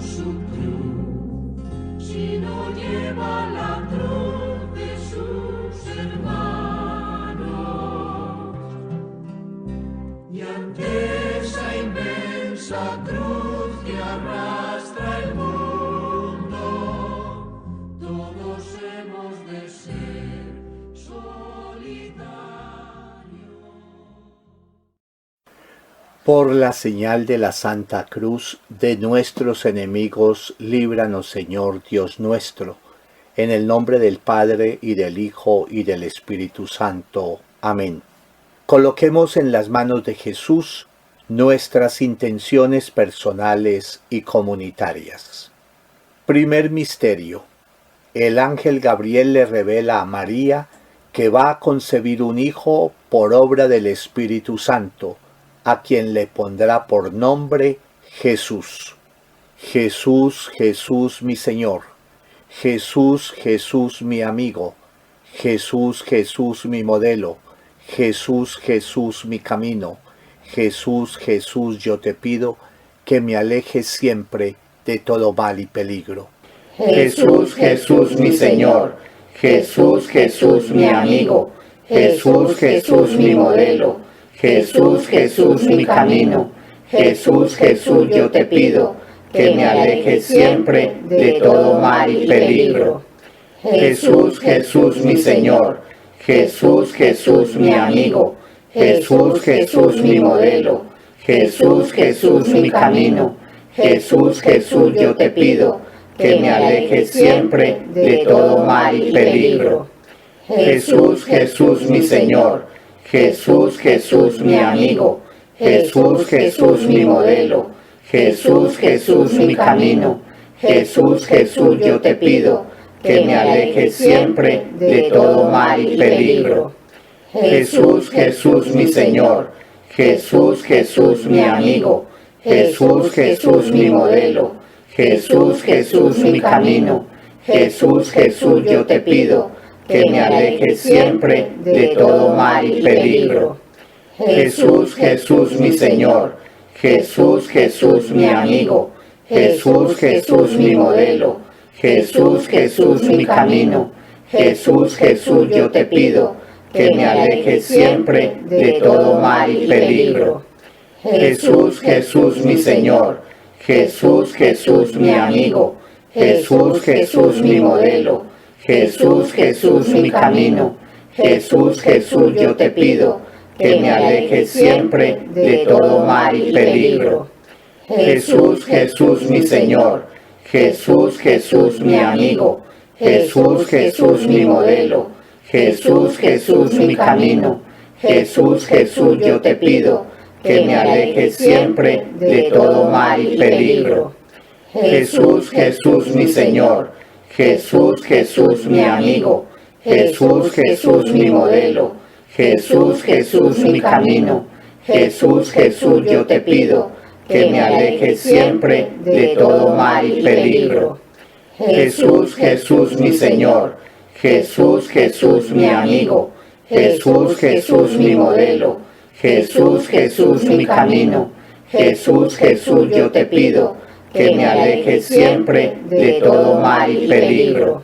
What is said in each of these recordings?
su cruz, si no lleva la cruz de sus hermanos. Y ante esa inmensa cruz que arrastra el mundo, todos hemos de ser solidarios. Por la señal de la Santa Cruz de nuestros enemigos, líbranos, Señor Dios nuestro, en el nombre del Padre, y del Hijo, y del Espíritu Santo. Amén. Coloquemos en las manos de Jesús nuestras intenciones personales y comunitarias. Primer misterio. El ángel Gabriel le revela a María que va a concebir un hijo por obra del Espíritu Santo, a quien le pondrá por nombre Jesús. Jesús, Jesús mi Señor. Jesús, Jesús mi amigo. Jesús, Jesús mi modelo. Jesús, Jesús mi camino. Jesús, Jesús yo te pido que me alejes siempre de todo mal y peligro. Jesús, Jesús mi Señor. Jesús, Jesús mi amigo. Jesús, Jesús mi modelo. Jesús, Jesús mi camino. Jesús, Jesús yo te pido que me alejes siempre de todo mal y peligro. Jesús, Jesús mi Señor. Jesús, Jesús mi amigo. Jesús, Jesús mi modelo. Jesús, Jesús mi camino. Jesús, Jesús yo te pido que me alejes siempre de todo mal y peligro. Jesús, Jesús mi Señor. Jesús, Jesús mi amigo. Jesús, Jesús mi modelo. Jesús, Jesús mi camino. Jesús, Jesús yo te pido que me alejes siempre de todo mal y peligro. Jesús, Jesús mi Señor. Jesús, Jesús mi amigo. Jesús, Jesús mi modelo. Jesús, Jesús mi camino. Jesús, Jesús yo te pido que me alejes siempre de todo mal y peligro. Jesús, Jesús mi Señor. Jesús, Jesús mi amigo. Jesús, Jesús mi modelo. Jesús, Jesús mi camino. Jesús, Jesús yo te pido que me alejes siempre de todo mal y peligro. Jesús, Jesús mi Señor. Jesús, Jesús mi amigo. Jesús, Jesús mi modelo. Jesús, Jesús mi camino. Jesús, Jesús yo te pido que me alejes siempre de todo mal y peligro. Jesús, Jesús mi Señor. Jesús, Jesús mi amigo. Jesús, Jesús mi modelo. Jesús, Jesús mi camino. Jesús, Jesús yo te pido que me alejes siempre de todo mal y peligro. Jesús, Jesús mi Señor. Jesús, Jesús mi amigo. Jesús, Jesús mi modelo. Jesús, Jesús mi camino. Jesús, Jesús yo te pido que me alejes siempre de todo mal y peligro. Jesús, Jesús mi Señor. Jesús, Jesús mi amigo. Jesús, Jesús mi modelo. Jesús, Jesús mi camino. Jesús, Jesús yo te pido que me alejes siempre de todo mal y peligro.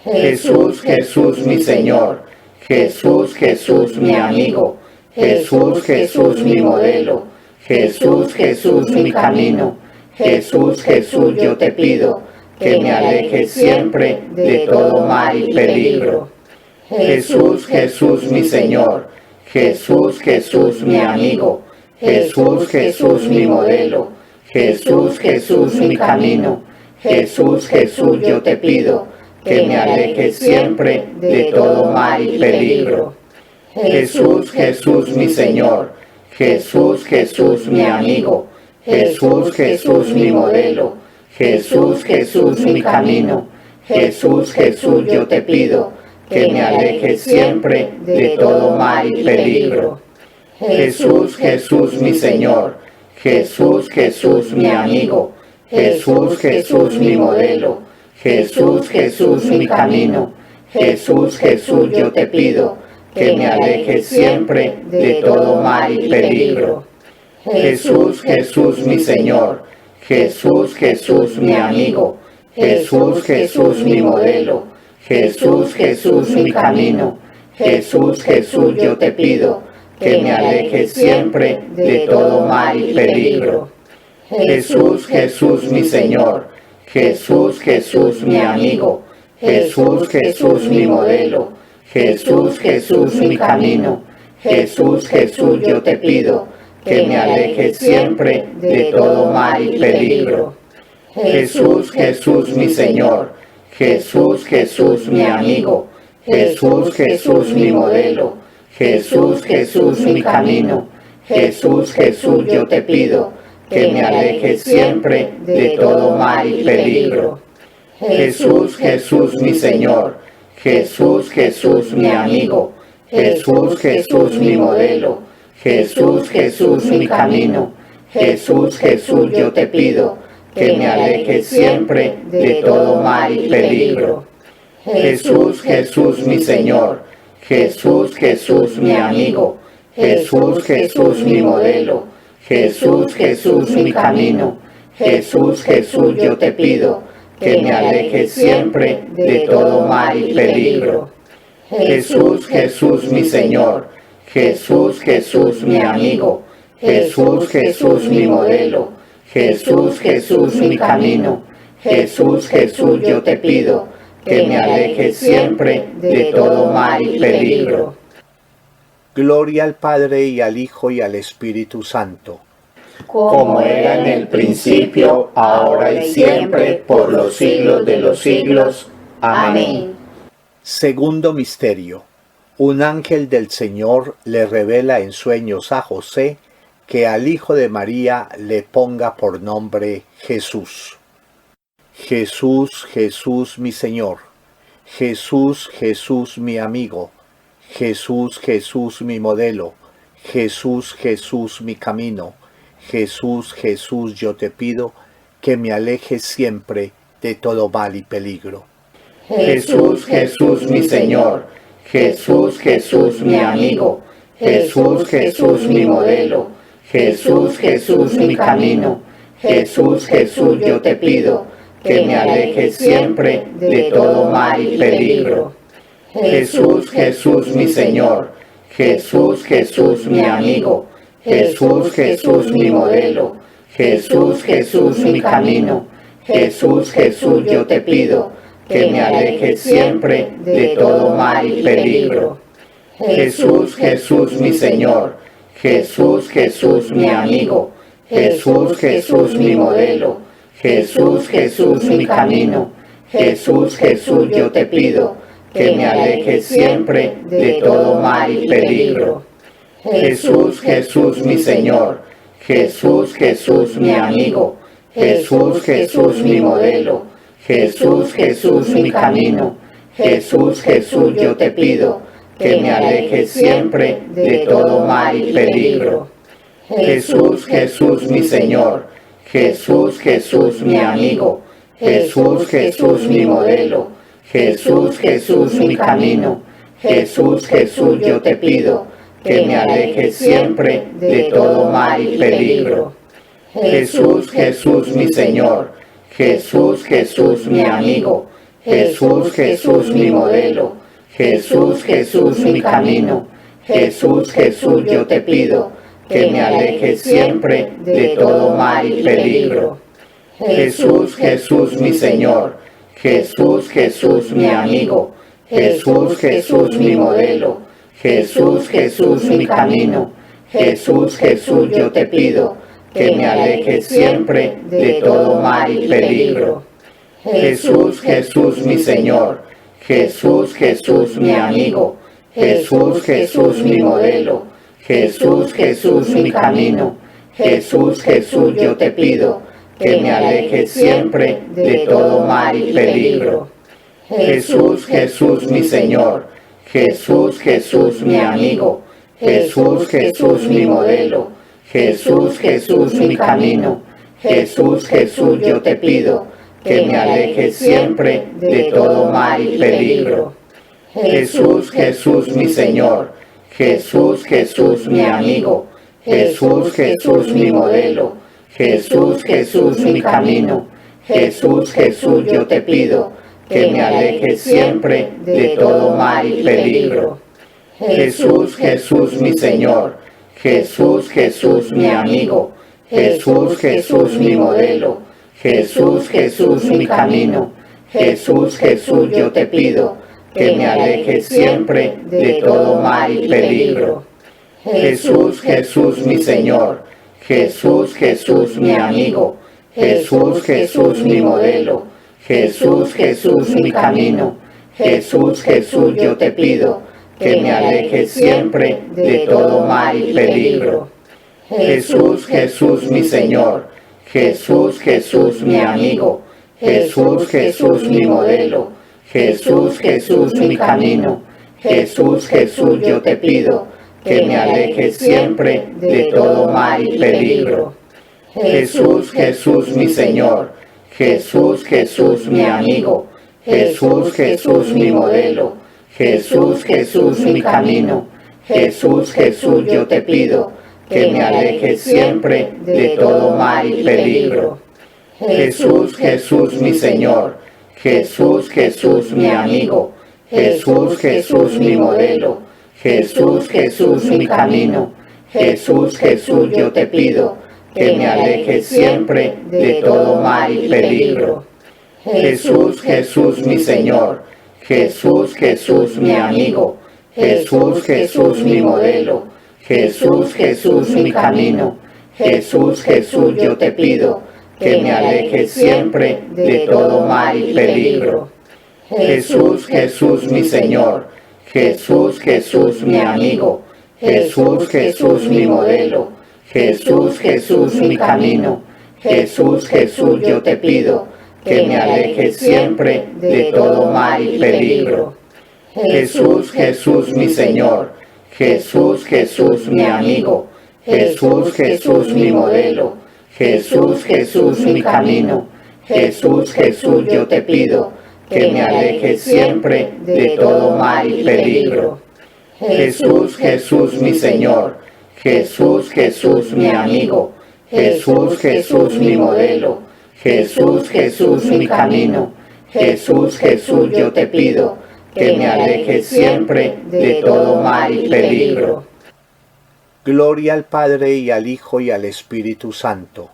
Jesús, Jesús mi Señor. Jesús, Jesús mi amigo. Jesús, Jesús mi modelo. Jesús, Jesús mi camino. Jesús, Jesús yo te pido que me alejes siempre de todo mal y peligro. Jesús, Jesús mi Señor. Jesús, Jesús mi amigo. Jesús, Jesús mi modelo. Jesús, Jesús mi camino. Jesús, Jesús yo te pido que me alejes siempre de todo mal y peligro. Jesús, Jesús mi Señor. Jesús, Jesús mi amigo. Jesús, Jesús mi modelo. Jesús, Jesús mi camino. Jesús, Jesús yo te pido que me alejes siempre de todo mal y peligro. Jesús, Jesús mi Señor. Jesús, Jesús mi amigo. Jesús, Jesús mi modelo. Jesús, Jesús mi camino. Jesús, Jesús yo te pido que me alejes siempre de todo mal y peligro. Jesús, Jesús mi Señor. Jesús, Jesús, mi amigo. Jesús, Jesús, mi modelo. Jesús, Jesús, mi camino. Jesús, Jesús, yo te pido que me alejes siempre de todo mal y peligro. Jesús, Jesús, mi Señor. Jesús, Jesús, mi amigo. Jesús, Jesús, mi modelo. Jesús, Jesús, mi camino. Jesús, Jesús, yo te pido que me alejes siempre de todo mal y peligro. Jesús, Jesús, mi Señor. Jesús, Jesús, mi amigo. Jesús, Jesús, mi modelo. Jesús, Jesús, mi camino. Jesús, Jesús, yo te pido que me alejes siempre de todo mal y peligro. Jesús, Jesús, mi Señor. Jesús, Jesús, mi amigo. Jesús, Jesús, mi modelo. Jesús, Jesús, mi camino. Jesús, Jesús, yo te pido que me alejes siempre de todo mal y peligro. Jesús, Jesús, mi Señor. Jesús, Jesús, mi amigo. Jesús, Jesús, mi modelo. Jesús, Jesús, mi camino. Jesús, Jesús, yo te pido que me alejes siempre de todo mal y peligro. Jesús, Jesús, mi Señor. Jesús, Jesús, mi amigo. Jesús, Jesús, mi modelo. Jesús, Jesús, mi camino. Jesús, Jesús, yo te pido que me alejes siempre de todo mal y peligro. Gloria al Padre y al Hijo y al Espíritu Santo. Como era en el principio, ahora y siempre, por los siglos de los siglos. Amén. Segundo misterio. Un ángel del Señor le revela en sueños a José que al Hijo de María le ponga por nombre Jesús. Jesús, Jesús, mi Señor. Jesús, Jesús, mi amigo. Jesús, Jesús, mi modelo. Jesús, Jesús, mi camino. Jesús, Jesús, yo te pido que me alejes siempre de todo mal y peligro. Jesús, Jesús, mi Señor. Jesús, Jesús, mi amigo. Jesús, Jesús, mi modelo. Jesús, Jesús, mi camino. Jesús, Jesús, yo te pido que me alejes siempre de todo mal y peligro. Jesús, Jesús, mi Señor. Jesús, Jesús, mi amigo. Jesús, Jesús, mi modelo. Jesús, Jesús, mi camino. Jesús, Jesús, yo te pido que me alejes siempre de todo mal y peligro. Jesús, Jesús, mi Señor. Jesús, Jesús, mi amigo. Jesús, Jesús, mi modelo. Jesús, Jesús, mi camino. Jesús, Jesús, yo te pido que me alejes siempre de todo mal y peligro. Jesús, Jesús, mi Señor. Jesús, Jesús, mi amigo. Jesús, Jesús, mi modelo. Jesús, Jesús, mi camino. Jesús, Jesús, yo te pido que me alejes siempre de todo mal y peligro. Jesús, Jesús, mi Señor. Jesús, Jesús, mi amigo. Jesús, Jesús, mi modelo. Jesús, Jesús, mi camino. Jesús, Jesús, yo te pido que me alejes siempre de todo mal y peligro. Jesús, Jesús, mi Señor. Jesús, Jesús, mi amigo. Jesús, Jesús, mi modelo. Jesús, Jesús, mi camino. Jesús, Jesús, yo te pido que me alejes siempre de todo mal y peligro. Jesús, Jesús, mi Señor. Jesús, Jesús, mi amigo. Jesús, Jesús, mi modelo. Jesús, Jesús, mi camino. Jesús, Jesús, yo te pido que me alejes siempre de todo mal y peligro. Jesús, Jesús, mi Señor. Jesús, Jesús, mi amigo. Jesús, Jesús, mi modelo. Jesús, Jesús, mi camino. Jesús, Jesús, yo te pido que me alejes siempre de todo mal y peligro. Jesús, Jesús, mi Señor. Jesús, Jesús, mi amigo. Jesús, Jesús, mi modelo. Jesús, Jesús, mi camino. Jesús, Jesús, yo te pido que me alejes siempre de todo mal y peligro. Jesús, Jesús, mi Señor. Jesús, Jesús, mi amigo. Jesús, Jesús, mi modelo. Jesús, Jesús, mi camino. Jesús, Jesús, yo te pido que me alejes siempre de todo mal y peligro. Jesús, Jesús, mi Señor. Jesús, Jesús, mi amigo. Jesús, Jesús, mi modelo. Jesús, Jesús, mi camino. Jesús, Jesús, yo te pido que me alejes siempre de todo mal y peligro. Jesús, Jesús, mi Señor. Jesús, Jesús, mi amigo. Jesús, Jesús, mi modelo. Jesús, Jesús, mi camino. Jesús, Jesús, yo te pido que me alejes siempre de todo mal y peligro. Jesús, Jesús, mi Señor. Jesús, Jesús, mi amigo. Jesús, Jesús, mi modelo. Jesús, Jesús, mi camino. Jesús, Jesús, yo te pido que me alejes siempre de todo mal y peligro. Jesús, Jesús, mi Señor. Jesús, Jesús, mi amigo. Jesús, Jesús, mi modelo. Jesús, Jesús, mi camino. Jesús, Jesús, yo te pido que me alejes siempre de todo mal y peligro. Jesús, Jesús, mi Señor. Jesús, Jesús, mi amigo. Jesús, Jesús, mi modelo. Jesús, Jesús, mi camino. Jesús, Jesús, yo te pido que me alejes siempre de todo mal y peligro. Jesús, Jesús, mi Señor. Jesús, Jesús, mi amigo. Jesús, Jesús, mi modelo. Jesús, Jesús, mi camino. Jesús, Jesús, yo te pido que me alejes siempre de todo mal y peligro. Jesús, Jesús, mi Señor. Jesús, Jesús, mi amigo. Jesús, Jesús, mi modelo. Jesús, Jesús, mi camino. Jesús, Jesús, yo te pido que me alejes siempre de todo mal y peligro. Jesús, Jesús, mi Señor. Jesús, Jesús, mi amigo. Jesús, Jesús, mi modelo. Jesús, Jesús, mi camino. Jesús, Jesús, yo te pido que me alejes siempre de todo mal y peligro. Jesús, Jesús, mi Señor. Jesús, Jesús, mi amigo. Jesús, Jesús, mi modelo. Jesús, Jesús, mi camino. Jesús, Jesús, yo te pido que me alejes siempre de todo mal y peligro. Gloria al Padre y al Hijo y al Espíritu Santo.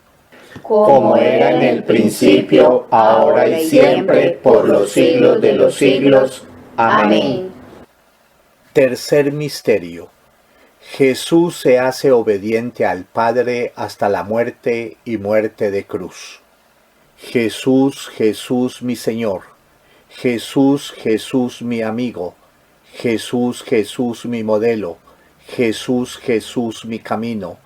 Como era en el principio, ahora y siempre, por los siglos de los siglos. Amén. Tercer misterio. Jesús se hace obediente al Padre hasta la muerte y muerte de cruz. Jesús, Jesús, mi Señor. Jesús, Jesús, mi amigo. Jesús, Jesús, mi modelo. Jesús, Jesús, mi camino.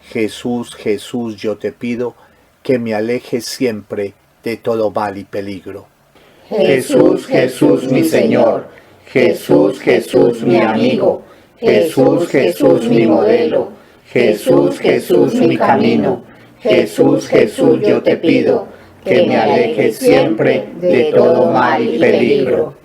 Jesús, Jesús, yo te pido que me alejes siempre de todo mal y peligro. Jesús, Jesús, mi Señor. Jesús, Jesús, mi amigo. Jesús, Jesús, mi modelo. Jesús, Jesús, mi camino. Jesús, Jesús, yo te pido que me alejes siempre de todo mal y peligro.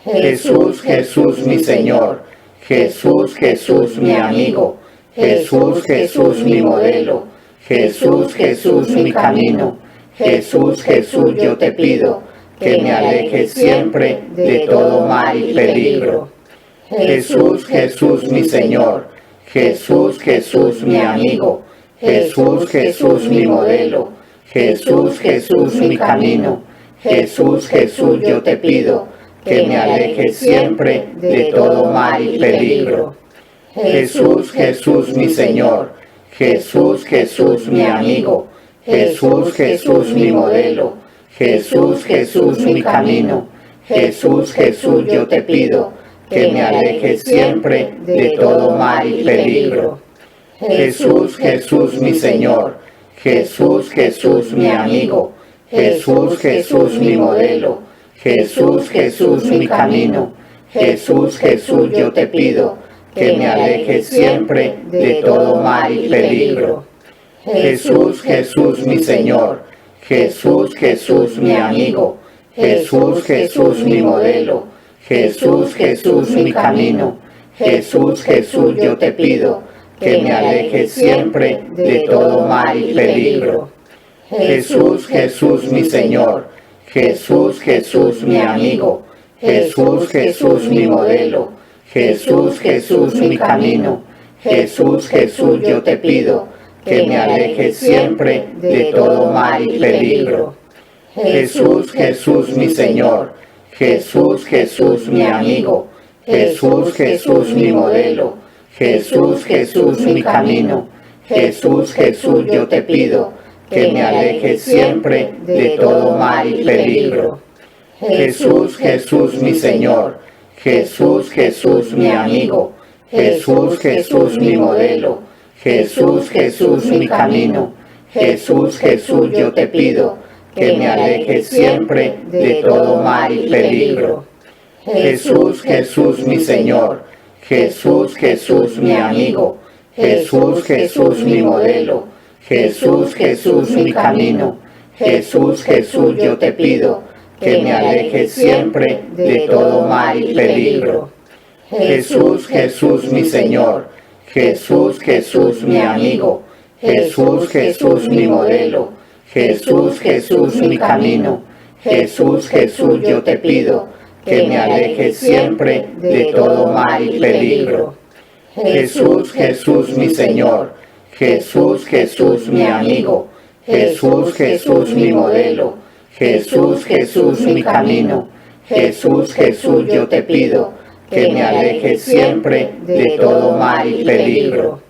Jesús, Jesús, mi Señor. Jesús, Jesús, mi amigo. Jesús, Jesús, mi modelo. Jesús, Jesús, mi camino. Jesús, Jesús, yo te pido que me alejes siempre de todo mal y peligro. Jesús, Jesús, mi Señor. Jesús, Jesús, mi amigo. Jesús, Jesús, mi modelo. Jesús, Jesús, mi camino. Jesús, Jesús, yo te pido que me alejes siempre de todo mal y peligro. Jesús, Jesús, mi Señor. Jesús, Jesús, mi amigo. Jesús, Jesús, mi modelo. Jesús, Jesús, mi camino. Jesús, Jesús, yo te pido que me alejes siempre de todo mal y peligro. Jesús, Jesús, mi Señor. Jesús, Jesús, mi amigo. Jesús, Jesús, mi modelo. Jesús, Jesús, mi camino. Jesús, Jesús, yo te pido que me alejes siempre de todo mal y peligro. Jesús, Jesús, mi Señor. Jesús, Jesús, mi amigo. Jesús, Jesús, mi modelo. Jesús, Jesús, mi camino. Jesús, Jesús, yo te pido que me alejes siempre de todo mal y peligro. Jesús, Jesús mi Señor, Jesús, Jesús mi amigo, Jesús, Jesús mi modelo, Jesús, Jesús mi camino, Jesús, Jesús yo te pido, que me alejes siempre de todo mal y peligro. Jesús, Jesús mi Señor, Jesús, Jesús mi amigo, Jesús, Jesús mi modelo, Jesús, Jesús mi camino, Jesús, Jesús yo te pido, que me alejes siempre de todo mal y peligro. Jesús, Jesús mi Señor, Jesús, Jesús mi amigo, Jesús, Jesús mi modelo, Jesús, Jesús mi camino, Jesús, Jesús yo te pido, que me alejes siempre de todo mal y peligro. Jesús, Jesús mi Señor, Jesús, Jesús mi amigo, Jesús, Jesús mi modelo, Jesús, Jesús mi camino, Jesús, Jesús yo te pido, que me alejes siempre de todo mal y peligro. Jesús, Jesús mi Señor, Jesús, Jesús mi amigo, Jesús, Jesús mi modelo, Jesús, Jesús mi camino, Jesús, Jesús yo te pido, que me alejes siempre de todo mal y peligro. Jesús, Jesús mi Señor, Jesús, Jesús mi amigo, Jesús, Jesús mi modelo, Jesús, Jesús mi camino, Jesús, Jesús yo te pido, que me alejes siempre de todo mal y peligro.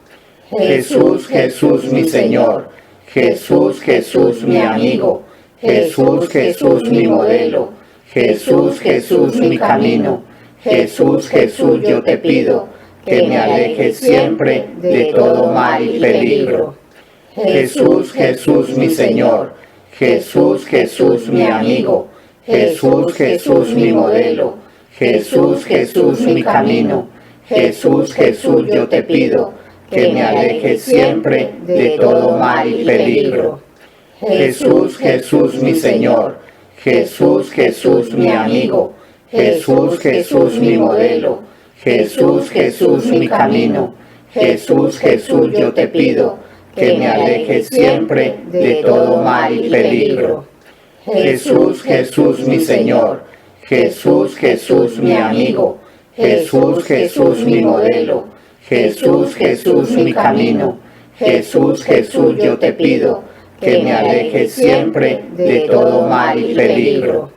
Jesús, Jesús mi Señor, Jesús, Jesús mi amigo, Jesús, Jesús mi modelo, Jesús, Jesús mi camino, Jesús, Jesús yo te pido, que me alejes siempre de todo mal y peligro. Jesús, Jesús mi Señor, Jesús, Jesús mi amigo, Jesús, Jesús mi modelo, Jesús, Jesús mi camino, Jesús, Jesús yo te pido, que me alejes siempre de todo mal y peligro. Jesús, Jesús mi Señor, Jesús, Jesús mi amigo, Jesús, Jesús mi modelo, Jesús, Jesús mi camino, Jesús, Jesús yo te pido, que me alejes siempre de todo mal y peligro. Jesús, Jesús mi Señor, Jesús, Jesús mi amigo, Jesús, Jesús mi modelo, Jesús, Jesús mi camino, Jesús, Jesús yo te pido, que me alejes siempre de todo mal y peligro.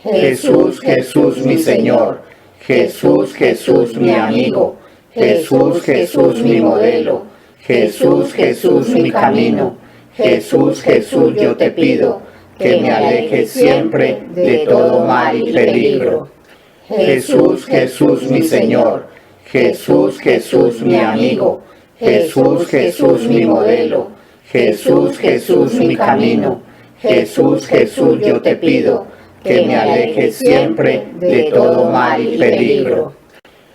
Jesús, Jesús mi Señor, Jesús, Jesús mi amigo, Jesús, Jesús mi modelo, Jesús, Jesús mi camino, Jesús, Jesús yo te pido, que me alejes siempre de todo mal y peligro. Jesús, Jesús mi Señor, Jesús, Jesús mi amigo, Jesús, Jesús mi modelo, Jesús, Jesús mi camino, Jesús, Jesús yo te pido, que me alejes siempre de todo mal y peligro.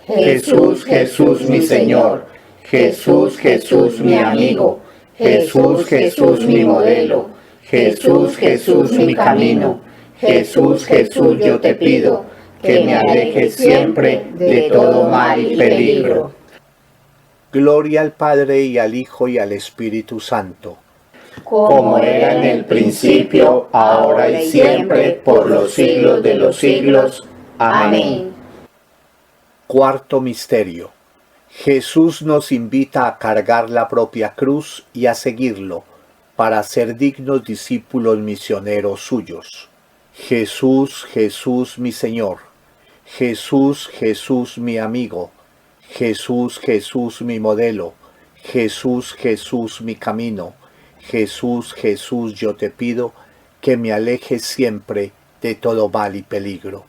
Jesús, Jesús mi Señor, Jesús, Jesús mi amigo, Jesús, Jesús mi modelo, Jesús, Jesús mi camino, Jesús, Jesús yo te pido, que me alejes siempre de todo mal y peligro. Gloria al Padre y al Hijo y al Espíritu Santo, como era en el principio, ahora y siempre, por los siglos de los siglos. Amén. Cuarto misterio. Jesús nos invita a cargar la propia cruz y a seguirlo, para ser dignos discípulos misioneros suyos. Jesús, Jesús mi Señor, Jesús, Jesús mi amigo, Jesús, Jesús mi modelo, Jesús, Jesús mi camino, Jesús, Jesús yo te pido, que me alejes siempre de todo mal y peligro.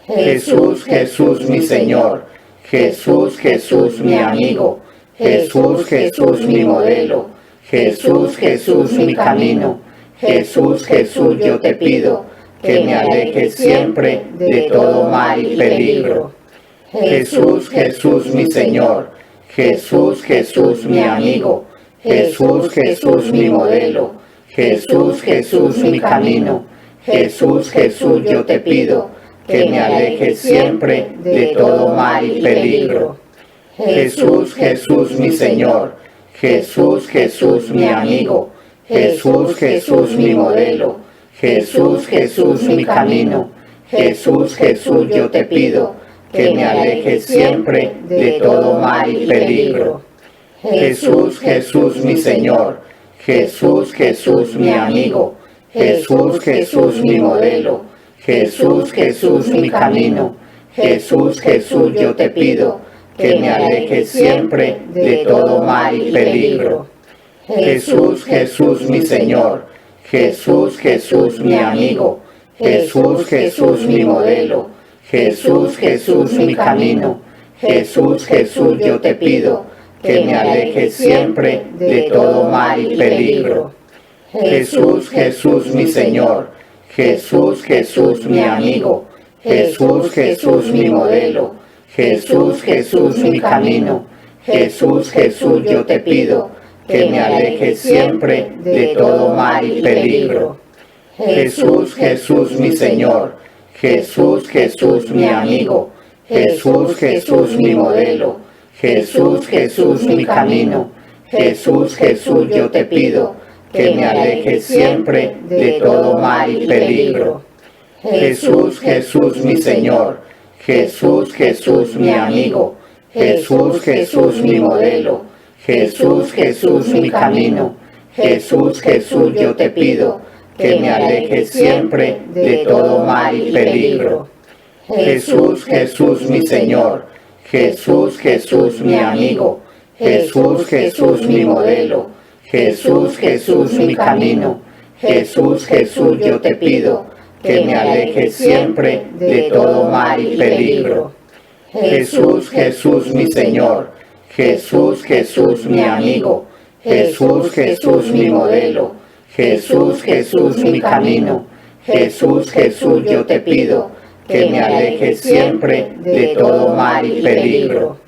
Jesús, Jesús mi Señor, Jesús, Jesús mi amigo, Jesús, Jesús mi modelo, Jesús, Jesús mi camino, Jesús, Jesús yo te pido, que me alejes siempre de todo mal y peligro. Jesús, Jesús mi Señor, Jesús, Jesús mi amigo, Jesús, Jesús mi modelo, Jesús, Jesús mi camino, Jesús, Jesús yo te pido, que me alejes siempre de todo mal y peligro. Jesús, Jesús mi Señor, Jesús, Jesús mi amigo, Jesús, Jesús mi modelo, Jesús, Jesús mi camino, Jesús, Jesús yo te pido, que me alejes siempre de todo mal y peligro. Jesús, Jesús mi Señor, Jesús, Jesús mi amigo, Jesús, Jesús mi modelo, Jesús, Jesús mi camino, Jesús, Jesús yo te pido, que me alejes siempre de todo mal y peligro. Jesús, Jesús mi Señor, Jesús, Jesús mi amigo, Jesús, Jesús mi modelo, Jesús, Jesús mi camino, Jesús, Jesús yo te pido, que me alejes siempre de todo mal y peligro. Jesús, Jesús mi Señor, Jesús, Jesús mi amigo, Jesús, Jesús mi modelo, Jesús, Jesús mi camino, Jesús, Jesús yo te pido, que me alejes siempre de todo mal y peligro. Jesús, Jesús mi Señor, Jesús, Jesús mi amigo, Jesús, Jesús mi modelo, Jesús, Jesús mi camino, Jesús, Jesús yo te pido, que me alejes siempre de todo mal y peligro. Jesús, Jesús mi Señor, Jesús, Jesús mi amigo, Jesús, Jesús mi modelo, Jesús, Jesús mi camino, Jesús, Jesús yo te pido, que me alejes siempre de todo mal y peligro. Jesús, Jesús mi Señor, Jesús, Jesús mi amigo, Jesús, Jesús mi modelo, Jesús, Jesús mi camino, Jesús, Jesús yo te pido, que me alejes siempre de todo mal y peligro. Jesús, Jesús mi Señor, Jesús, Jesús mi amigo, Jesús, Jesús mi modelo, Jesús, Jesús mi camino, Jesús, Jesús yo te pido, que me alejes siempre de todo mal y peligro.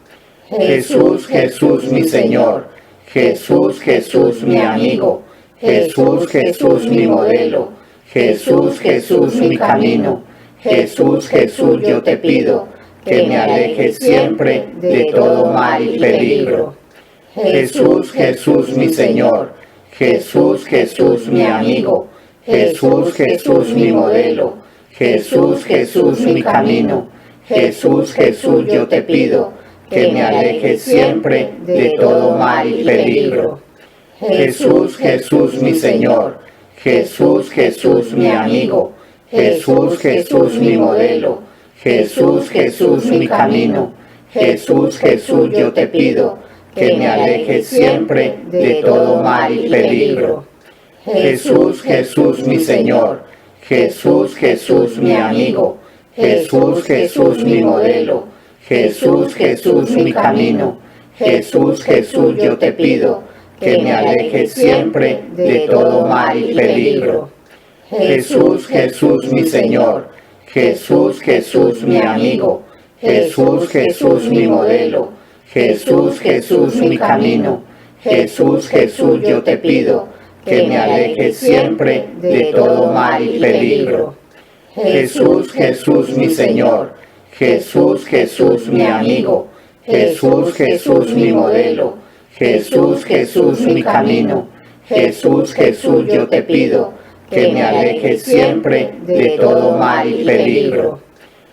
Jesús, Jesús mi Señor, Jesús, Jesús mi amigo, Jesús, Jesús mi modelo, Jesús, Jesús mi camino, Jesús, Jesús yo te pido, que me alejes siempre de todo mal y peligro. Jesús, Jesús mi Señor, Jesús, Jesús mi amigo, Jesús, Jesús mi modelo, Jesús, Jesús mi camino, Jesús, Jesús yo te pido, que me alejes siempre de todo mal y peligro. Jesús, Jesús mi Señor, Jesús, Jesús mi amigo, Jesús, Jesús mi modelo, Jesús, Jesús mi camino, Jesús, Jesús yo te pido, que me alejes siempre de todo mal y peligro. Jesús, Jesús mi Señor, Jesús, Jesús mi amigo, Jesús, Jesús mi modelo, Jesús, Jesús mi camino, Jesús, Jesús yo te pido, que me alejes siempre de todo mal y peligro. Jesús, Jesús mi Señor, Jesús, Jesús mi amigo, Jesús, Jesús mi modelo, Jesús, Jesús mi camino, Jesús, Jesús yo te pido, que me alejes siempre de todo mal y peligro. Jesús, Jesús mi Señor, Jesús, Jesús mi amigo, Jesús, Jesús mi modelo, Jesús, Jesús mi camino, Jesús, Jesús yo te pido, que me alejes siempre de todo mal y peligro.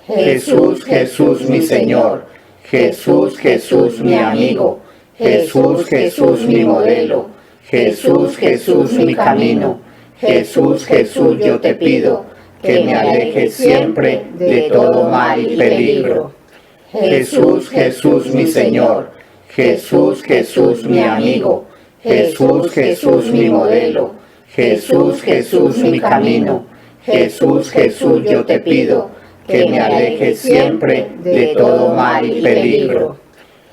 Jesús, Jesús mi Señor, Jesús, Jesús mi amigo, Jesús, Jesús mi modelo, Jesús, Jesús mi camino, Jesús, Jesús yo te pido, que me alejes siempre de todo mal y peligro. Jesús, Jesús mi Señor, Jesús, Jesús mi amigo, Jesús, Jesús mi modelo, Jesús, Jesús mi camino, Jesús, Jesús yo te pido, que me alejes siempre de todo mal y peligro.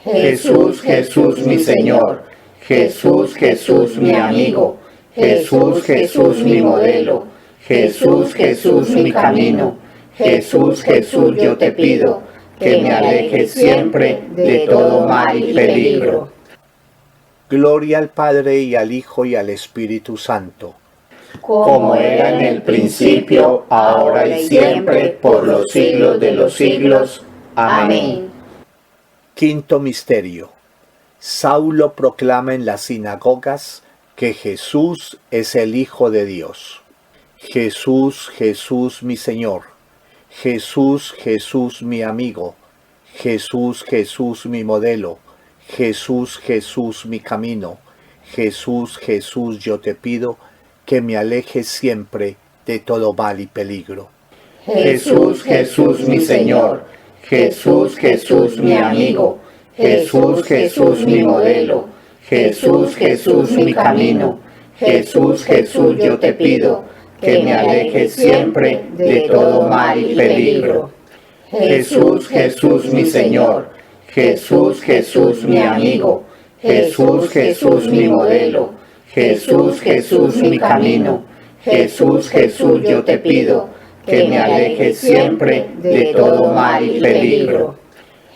Jesús, Jesús mi Señor, Jesús, Jesús mi amigo, Jesús, Jesús mi modelo, Jesús, Jesús mi camino, Jesús, Jesús yo te pido, que me alejes siempre de todo mal y peligro. Gloria al Padre y al Hijo y al Espíritu Santo, como era en el principio, ahora y siempre, por los siglos de los siglos. Amén. Quinto misterio. Saulo proclama en las sinagogas que Jesús es el Hijo de Dios. Jesús, Jesús mi Señor. Jesús, Jesús mi amigo. Jesús, Jesús mi modelo. Jesús, Jesús mi camino. Jesús, Jesús yo te pido que me alejes siempre de todo mal y peligro. Jesús, Jesús mi Señor. Jesús, Jesús mi amigo. Jesús, Jesús mi modelo. Jesús, Jesús mi camino. Jesús, Jesús yo te pido que me alejes siempre de todo mal y peligro. Jesús, Jesús mi Señor. Jesús, Jesús mi amigo. Jesús, Jesús mi modelo. Jesús, Jesús mi camino. Jesús, Jesús yo te pido que me alejes siempre de todo mal y peligro.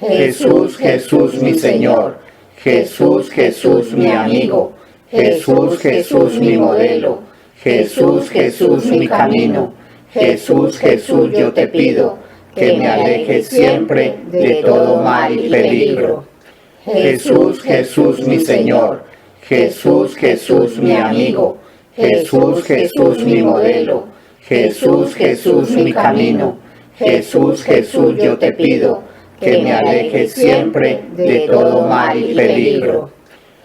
Jesús, Jesús mi Señor. Jesús, Jesús mi amigo. Jesús, Jesús mi modelo. Jesús, Jesús mi camino. Jesús, Jesús yo te pido que me alejes siempre de todo mal y peligro. Jesús, Jesús mi Señor. Jesús, Jesús mi amigo. Jesús, Jesús mi modelo. Jesús, Jesús mi camino. Jesús, Jesús yo te pido que me alejes siempre de todo mal y peligro.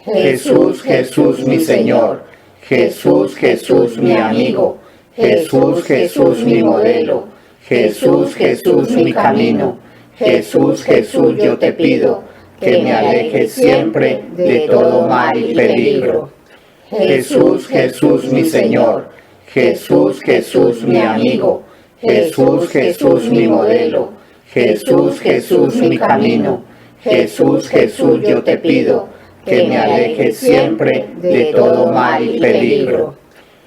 Jesús, Jesús mi Señor. Jesús, Jesús mi amigo. Jesús, Jesús mi modelo. Jesús, Jesús mi camino. Jesús, Jesús yo te pido que me alejes siempre de todo mal y peligro. Jesús, Jesús mi Señor. Jesús, Jesús mi amigo. Jesús, Jesús mi modelo. Jesús, Jesús mi camino. Jesús, Jesús yo te pido que me alejes siempre de todo mal y peligro.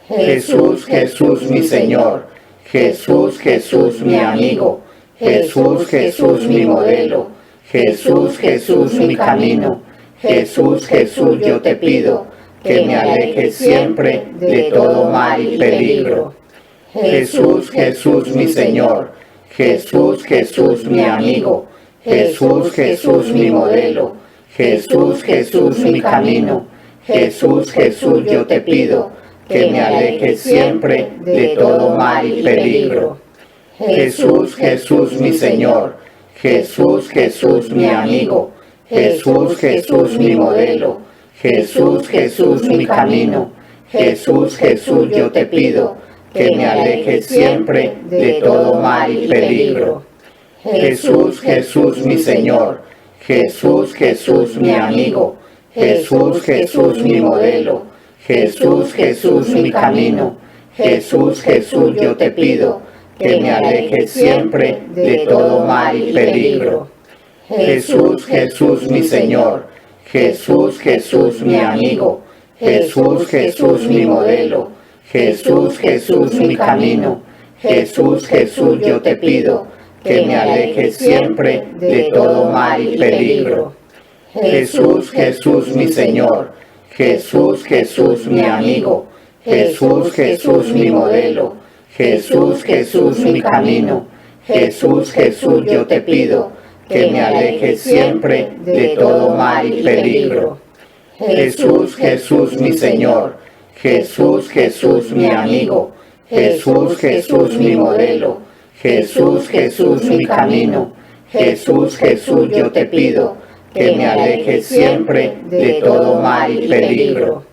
Jesús, Jesús mi Señor. Jesús, Jesús mi amigo. Jesús, Jesús mi modelo. Jesús, Jesús mi camino. Jesús, Jesús yo te pido que me alejes siempre de todo mal y peligro. Jesús, Jesús mi Señor. Jesús, Jesús mi amigo. Jesús, Jesús mi modelo. Jesús, Jesús mi camino. Jesús, Jesús yo te pido que me alejes siempre de todo mal y peligro. Jesús, Jesús mi Señor. Jesús, Jesús mi amigo. Jesús, Jesús mi modelo. Jesús, Jesús mi camino. Jesús, Jesús yo te pido que me alejes siempre de todo mal y peligro. Jesús, Jesús mi Señor. Jesús, Jesús mi amigo. Jesús, Jesús mi modelo. Jesús, Jesús mi camino. Jesús, Jesús yo te pido que me alejes siempre de todo mal y peligro. Jesús, Jesús mi Señor. Jesús, Jesús mi amigo. Jesús, Jesús mi modelo. Jesús, Jesús mi camino. Jesús, Jesús yo te pido que me alejes siempre de todo mal y peligro. Jesús, Jesús mi Señor. Jesús, Jesús mi amigo. Jesús, Jesús mi modelo. Jesús, Jesús mi camino. Jesús, Jesús yo te pido que me alejes siempre de todo mal y peligro. Jesús, Jesús mi Señor. Jesús, Jesús mi amigo. Jesús, Jesús mi modelo. Jesús, Jesús mi camino. Jesús, Jesús yo te pido que me alejes siempre de todo mal y peligro.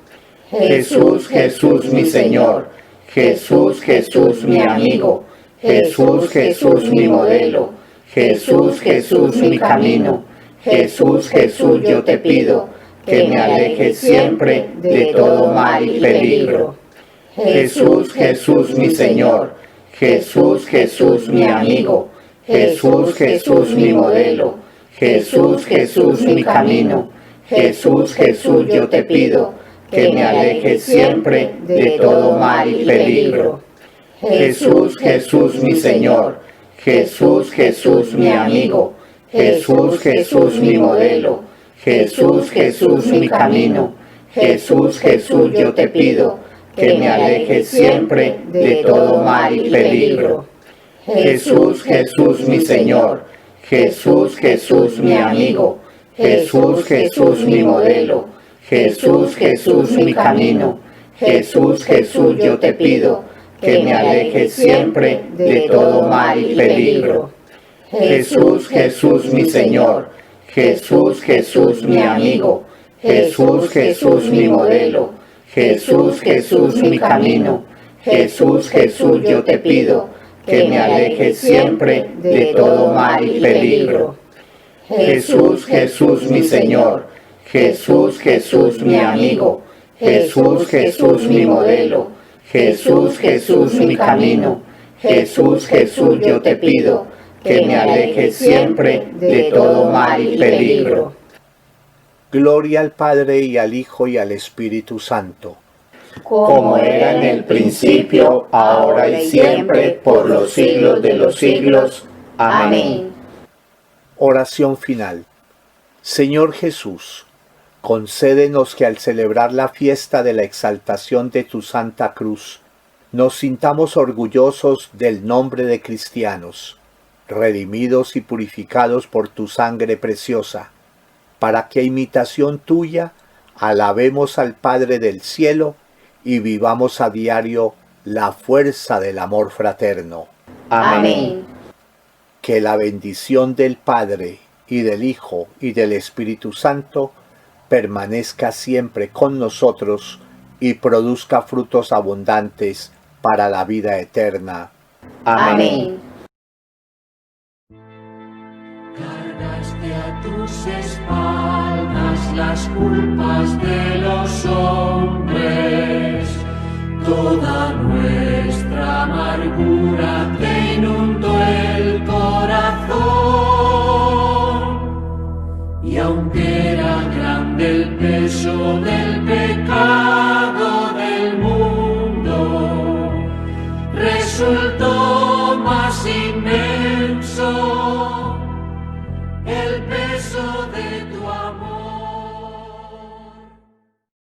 Jesús, Jesús mi Señor. Jesús, Jesús mi amigo. Jesús, Jesús mi modelo. Jesús, Jesús mi camino. Jesús, Jesús yo te pido que me alejes siempre de todo mal y peligro. Jesús, Jesús mi Señor. Jesús, Jesús mi amigo. Jesús, Jesús mi modelo. Jesús, Jesús mi camino. Jesús, Jesús yo te pido que me alejes siempre de todo mal y peligro. Jesús, Jesús mi Señor. Jesús, Jesús mi amigo. Jesús, Jesús mi modelo. Jesús, Jesús mi camino. Jesús, Jesús yo te pido que me alejes siempre de todo mal y peligro. Jesús, Jesús mi Señor. Jesús, Jesús mi amigo. Jesús, Jesús mi modelo. Jesús, Jesús mi camino. Jesús, Jesús, yo te pido que me alejes siempre de todo mal y peligro. Jesús, Jesús, mi Señor. Jesús, Jesús, mi amigo. Jesús, Jesús, mi modelo. Jesús, Jesús, mi camino. Jesús, Jesús, yo te pido que me alejes siempre de todo mal y peligro. Jesús, Jesús, mi Señor. Jesús, Jesús, mi amigo. Jesús, Jesús, mi modelo. Jesús, Jesús, mi camino. Jesús, Jesús, yo te pido que me alejes siempre de todo mal y peligro. Gloria al Padre y al Hijo y al Espíritu Santo. Como era en el principio, ahora y siempre, por los siglos de los siglos. Amén. Oración final. Señor Jesús, concédenos que al celebrar la fiesta de la exaltación de tu Santa Cruz, nos sintamos orgullosos del nombre de cristianos, redimidos y purificados por tu sangre preciosa, para que a imitación tuya alabemos al Padre del cielo y vivamos a diario la fuerza del amor fraterno. Amén. Que la bendición del Padre y del Hijo y del Espíritu Santo permanezca siempre con nosotros y produzca frutos abundantes para la vida eterna. Amén. Cargaste a tus espaldas las culpas de los hombres, toda nuestra amargura te inundó el corazón, y aunque era grande el peso del pecado del mundo, resultó más inmenso